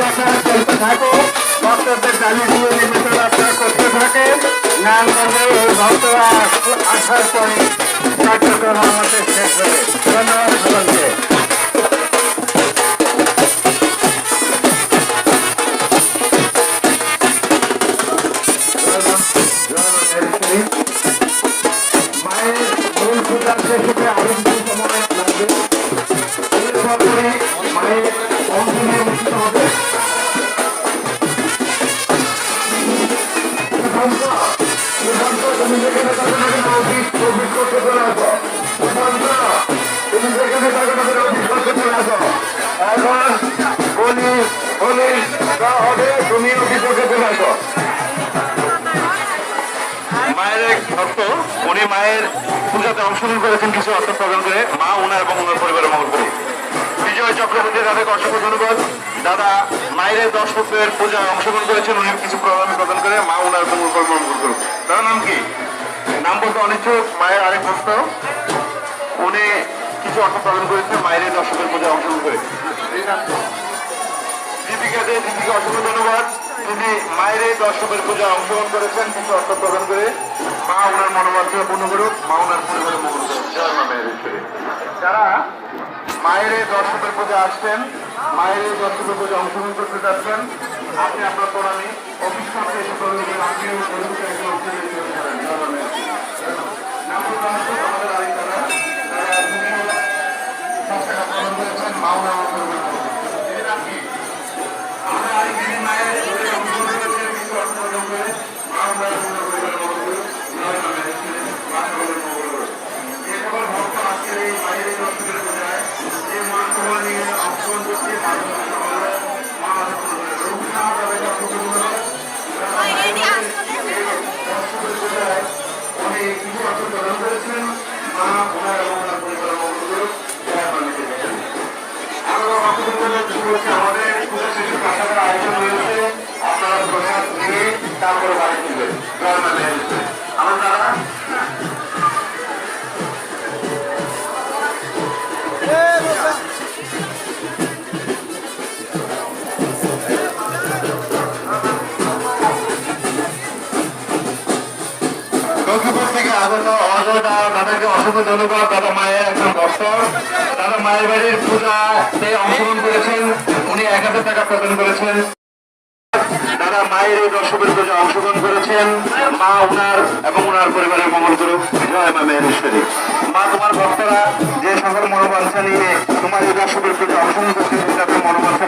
আপনারা চলতে থাকো, ভক্তদের দাবি দিয়ে নিবেদন আপনারা করতে থাকেন। নারায়ণগঞ্জে এই ভক্তরা আসার পরে কার্যক্রম আমাদের শেষ হবে। ধন্যবাদ সকলকে। মায়ের মূল পূজা শেষ হতে আরো কিছু সময় লাগবে। এরপরে মায়ের অঞ্জলি অনুষ্ঠিত হবে। তুমি যেখানে অফিস করতে চলে আসো, তুমি যেখানে অফিস করতে চলে আসো। এখন বলি বলি যা হবে, তুমি অফিস করতে চলে আসো। মায়ের এক ভক্ত, উনি মায়ের পূজাতে অংশগ্রহণ করেছেন কিছু অর্থ প্রদান করে, মা ওনার এবং ওনার পরিবারের মঙ্গল করে। বিজয় চক্রবর্তী দাদাকে অসংখ্য ধন্যবাদ। দাদা মায়ের 10 রূপের পূজায় অংশগ্রহণ করেছেন, উনি কিছু প্রদান করে মা ওনার মঙ্গল করে মঙ্গল করুন। তার নাম কি? নাম বলতে অনিচ্ছুক মায়ের আরেক ভক্ত, উনি কিছু অর্থ প্রদান করেছেন মায়ের 10 রূপের পূজায় অংশগ্রহণ করে। দীপিকাকে অসংখ্য ধন্যবাদ। তিনি মায়ের 10 রূপের পূজায় অংশগ্রহণ করেছেন কিছু অর্থ প্রদান করে, মা ওনার মনোবাঞ্ছা পূর্ণ করুক, মা ওনার পরিবারের মঙ্গল করুক। জয় মা মায়ের ঈশ্বরে। যারা মায়ের 10 রূপের পূজা আসছেন, মায়ের 10 রূপের পূজা অংশগ্রহণ করতে যাচ্ছেন, আপনি আপনার প্রণামী অফিস করতে এসে করবেন, আপনিও আমাদের আরেক তারা মা ওনার আমাদের পূজা শেষে কাছাকাছি আয়োজন রয়েছে, আপনারা প্রসাদ নিয়ে তারপরে বাড়ি ফিরবেন। আমার দাদা লক্ষ্মীপুর থেকে আগত অজয় দাদাকে অসংখ্য ধন্যবাদ। দাদা মায়ের একজন ভক্ত, দাদা মায়ের বাড়ির পূজাতে অংশগ্রহণ করেছেন, উনি 1000 টাকা প্রদান করেছেন। দাদা মায়ের 10 রূপের পূজা অংশগ্রহণ করেছেন, মা ওনার এবং ওনার পরিবারের মঙ্গল করুক। জয় মা মায়ের ঈশ্বরী। মা তোমার ভক্তরা যে সকল মনোবাঞ্ছা নিয়ে তোমার এই 10 রূপের পূজা অংশগ্রহণ করছে, তাদের মনোবাঞ্ছা